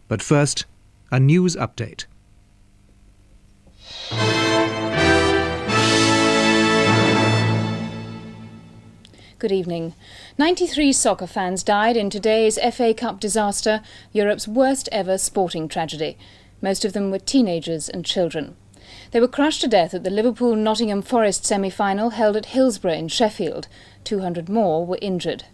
But first, a news update. Good evening. 93 soccer fans died in today's FA Cup disaster, Europe's worst ever sporting tragedy. Most of them were teenagers and children. They were crushed to death at the Liverpool-Nottingham Forest semi-final held at Hillsborough in Sheffield. 200 more were injured.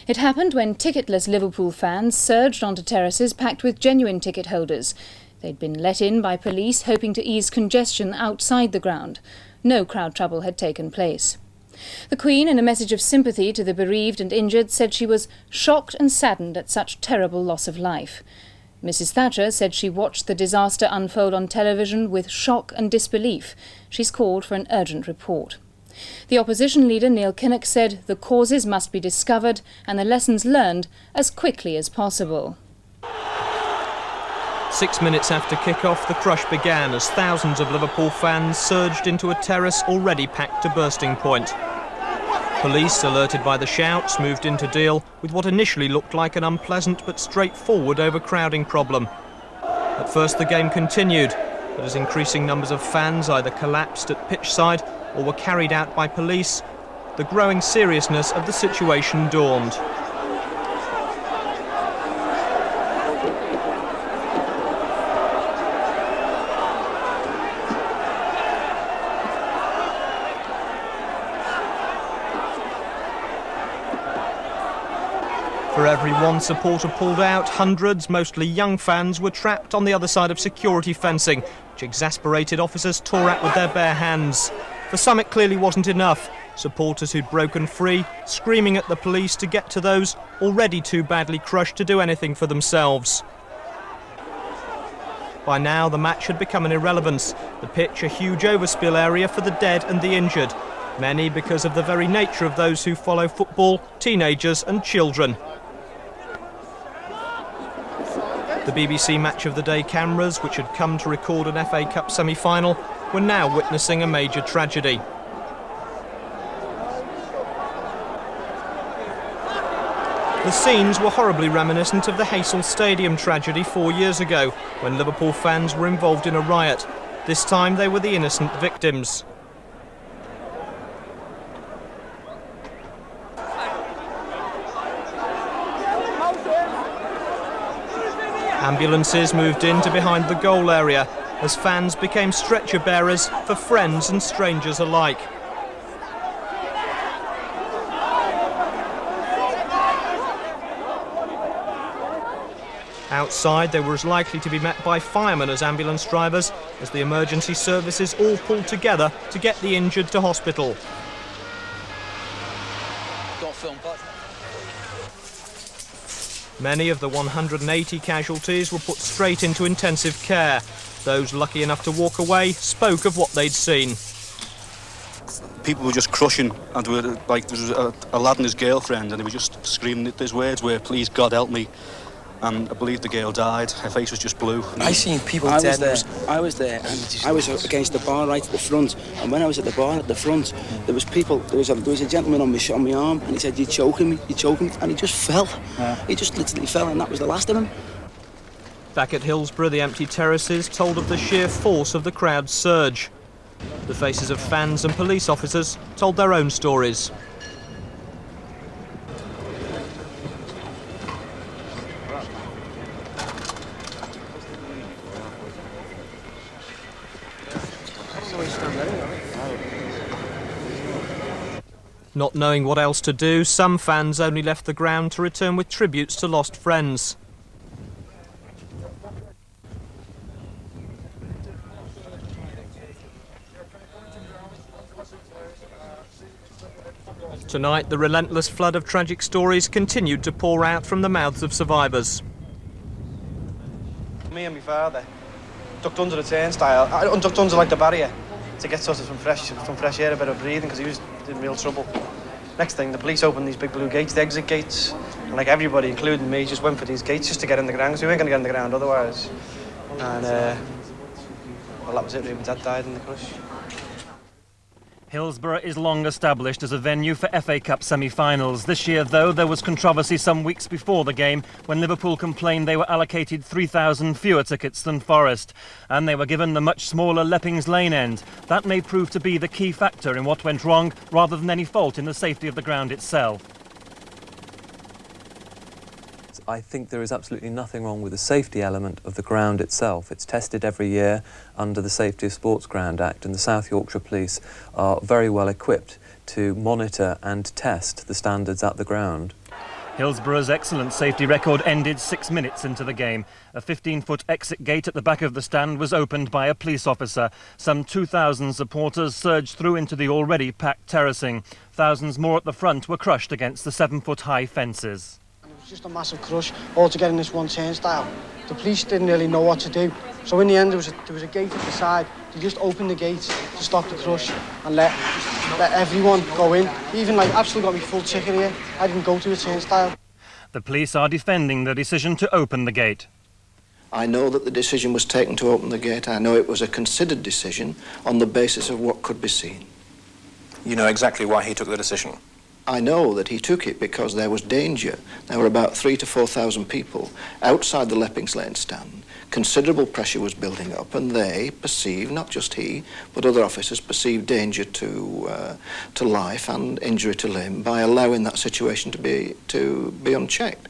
It happened when ticketless Liverpool fans surged onto terraces packed with genuine ticket holders. They'd been let in by police hoping to ease congestion outside the ground. No crowd trouble had taken place. The Queen, in a message of sympathy to the bereaved and injured, said she was shocked and saddened at such terrible loss of life. Mrs Thatcher said she watched the disaster unfold on television with shock and disbelief. She's called for an urgent report. The opposition leader Neil Kinnock said the causes must be discovered and the lessons learned as quickly as possible. 6 minutes after kick-off, the crush began as thousands of Liverpool fans surged into a terrace already packed to bursting point. Police, alerted by the shouts, moved in to deal with what initially looked like an unpleasant but straightforward overcrowding problem. At first the game continued, but as increasing numbers of fans either collapsed at pitchside or were carried out by police, the growing seriousness of the situation dawned. For every one supporter pulled out, hundreds, mostly young fans, were trapped on the other side of security fencing, which exasperated officers tore at with their bare hands. For some it clearly wasn't enough. Supporters who'd broken free, screaming at the police to get to those already too badly crushed to do anything for themselves. By now the match had become an irrelevance, the pitch a huge overspill area for the dead and the injured, many because of the very nature of those who follow football, teenagers and children. The BBC Match of the Day cameras, which had come to record an FA Cup semi-final, were now witnessing a major tragedy. The scenes were horribly reminiscent of the Heysel Stadium tragedy 4 years ago, when Liverpool fans were involved in a riot. This time they were the innocent victims. Ambulances moved into behind the goal area as fans became stretcher bearers for friends and strangers alike. Outside, they were as likely to be met by firemen as ambulance drivers as the emergency services all pulled together to get the injured to hospital. Many of the 180 casualties were put straight into intensive care. Those lucky enough to walk away spoke of what they'd seen. People were just crushing, and there was a lad and his girlfriend, and they were just screaming. These words were, "Please God help me." And I believe the girl died. Her face was just blue. I seen people dead. I was there, and I was against the bar right at the front. And when I was at the bar at the front, there was people. There was a gentleman on my arm, and he said, "You're choking me, you're choking me," and he just fell. Yeah. He just literally fell, and that was the last of him. Back at Hillsborough, the empty terraces told of the sheer force of the crowd's surge. The faces of fans and police officers told their own stories. Not knowing what else to do, some fans only left the ground to return with tributes to lost friends. Tonight, the relentless flood of tragic stories continued to pour out from the mouths of survivors. Me and my father ducked under the turnstile, ducked under like the barrier to get sort of some fresh air, a bit of breathing, because he was in real trouble. Next thing, the police opened these big blue gates, the exit gates, and like everybody, including me, just went for these gates just to get in the ground, because we weren't going to get in the ground otherwise. And well, that was it really. My dad died in the crush. Hillsborough is long established as a venue for FA Cup semi-finals. This year, though, there was controversy some weeks before the game when Liverpool complained they were allocated 3,000 fewer tickets than Forest, and they were given the much smaller Leppings Lane end. That may prove to be the key factor in what went wrong, rather than any fault in the safety of the ground itself. I think there is absolutely nothing wrong with the safety element of the ground itself. It's tested every year under the Safety of Sports Ground Act, and the South Yorkshire Police are very well equipped to monitor and test the standards at the ground. Hillsborough's excellent safety record ended 6 minutes into the game. A 15-foot exit gate at the back of the stand was opened by a police officer. Some 2,000 supporters surged through into the already packed terracing. Thousands more at the front were crushed against the 7-foot-high fences. It was just a massive crush, all to get in this one turnstile. The police didn't really know what to do, so in the end there was a gate at the side. They just opened the gates to stop the crush and let everyone go in. They even absolutely got me full ticket here. I didn't go to a turnstile. The police are defending the decision to open the gate. I know that the decision was taken to open the gate. I know it was a considered decision on the basis of what could be seen. You know exactly why he took the decision? I know that he took it because there was danger. There were about 3,000 to 4,000 people outside the Leppings Lane stand. Considerable pressure was building up, and they perceived, not just he, but other officers perceived danger to life and injury to limb by allowing that situation to be unchecked.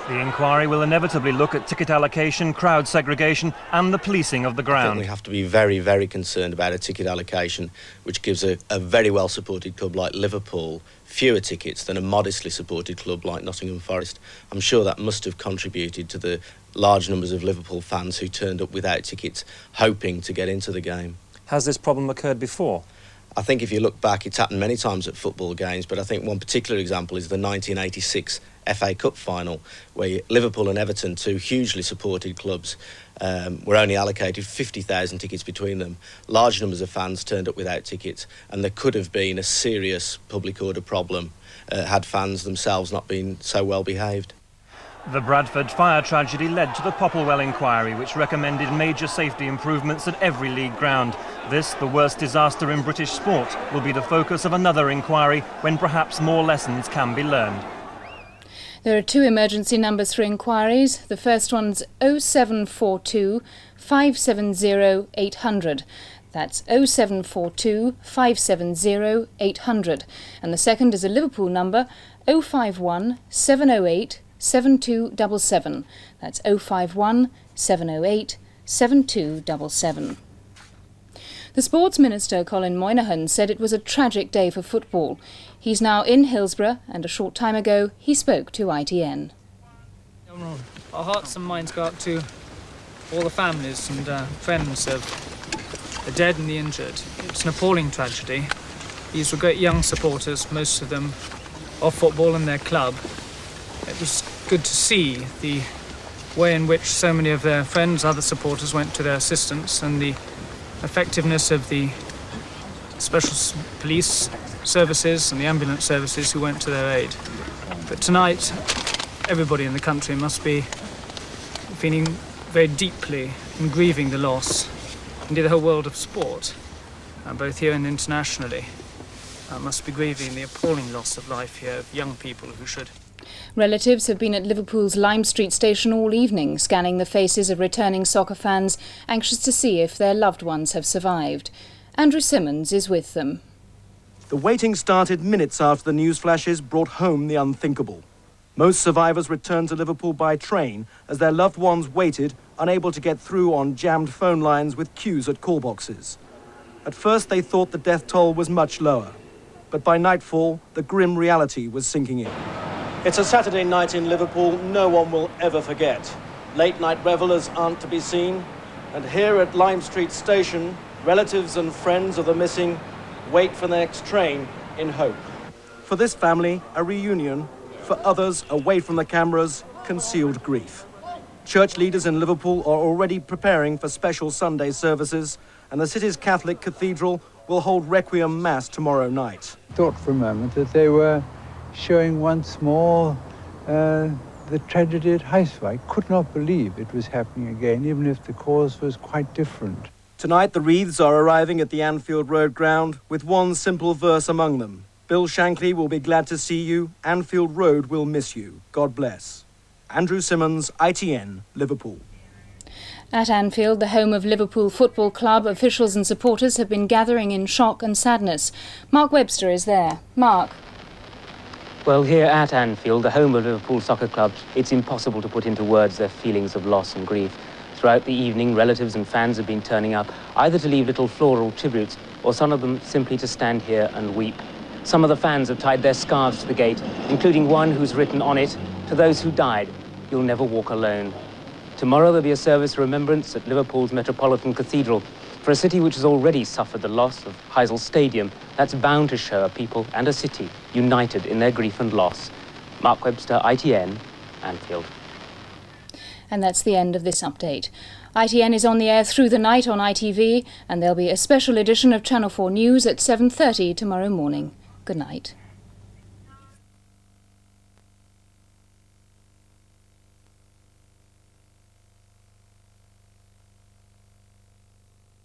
The inquiry will inevitably look at ticket allocation, crowd segregation and the policing of the ground. I think we have to be very, very concerned about a ticket allocation which gives a very well-supported club like Liverpool fewer tickets than a modestly supported club like Nottingham Forest. I'm sure that must have contributed to the large numbers of Liverpool fans who turned up without tickets, hoping to get into the game. Has this problem occurred before? I think if you look back, it's happened many times at football games, but I think one particular example is the 1986 FA Cup final, where Liverpool and Everton, two hugely supported clubs, were only allocated 50,000 tickets between them. Large numbers of fans turned up without tickets, and there could have been a serious public order problem had fans themselves not been so well behaved. The Bradford fire tragedy led to the Popplewell inquiry, which recommended major safety improvements at every league ground. This, the worst disaster in British sport, will be the focus of another inquiry when perhaps more lessons can be learned. There are two emergency numbers for inquiries. The first one's 0742 570 800. That's 0742 570 800. And the second is a Liverpool number, 051 708 7277. That's 051 708 7277. The Sports Minister, Colin Moynihan, said it was a tragic day for football. He's now in Hillsborough, and a short time ago he spoke to ITN. Our hearts and minds go out to all the families and friends of the dead and the injured. It's an appalling tragedy. These were great young supporters, most of them of football and their club. It was good to see the way in which so many of their friends, other supporters, went to their assistance, and the effectiveness of the special police services and the ambulance services who went to their aid. But tonight, everybody in the country must be feeling very deeply and grieving the loss. Indeed, the whole world of sport, both here and internationally, must be grieving the appalling loss of life here of young people who should. Relatives have been at Liverpool's Lime Street station all evening, scanning the faces of returning soccer fans, anxious to see if their loved ones have survived. Andrew Simmons is with them. The waiting started minutes after the news flashes brought home the unthinkable. Most survivors returned to Liverpool by train as their loved ones waited, unable to get through on jammed phone lines with queues at call boxes. At first they thought the death toll was much lower, but by nightfall the grim reality was sinking in. It's a Saturday night in Liverpool no one will ever forget. Late-night revellers aren't to be seen, and here at Lime Street Station, relatives and friends of the missing wait for the next train in hope. For this family, a reunion. For others, away from the cameras, concealed grief. Church leaders in Liverpool are already preparing for special Sunday services, and the city's Catholic cathedral will hold Requiem Mass tomorrow night. Thought for a moment that they were showing once more the tragedy at Hillsborough. I could not believe it was happening again, even if the cause was quite different. Tonight, the wreaths are arriving at the Anfield Road ground with one simple verse among them. Bill Shankly will be glad to see you. Anfield Road will miss you. God bless. Andrew Simmons, ITN, Liverpool. At Anfield, the home of Liverpool Football Club, officials and supporters have been gathering in shock and sadness. Mark Webster is there. Mark. Well, here at Anfield, the home of Liverpool Soccer Club, it's impossible to put into words their feelings of loss and grief. Throughout the evening, relatives and fans have been turning up, either to leave little floral tributes, or some of them simply to stand here and weep. Some of the fans have tied their scarves to the gate, including one who's written on it, "To those who died, you'll never walk alone." Tomorrow there'll be a service of remembrance at Liverpool's Metropolitan Cathedral. For a city which has already suffered the loss of Heysel Stadium, that's bound to show a people and a city united in their grief and loss. Mark Webster, ITN, Anfield. And that's the end of this update. ITN is on the air through the night on ITV, and there'll be a special edition of Channel 4 News at 7:30 tomorrow morning. Good night.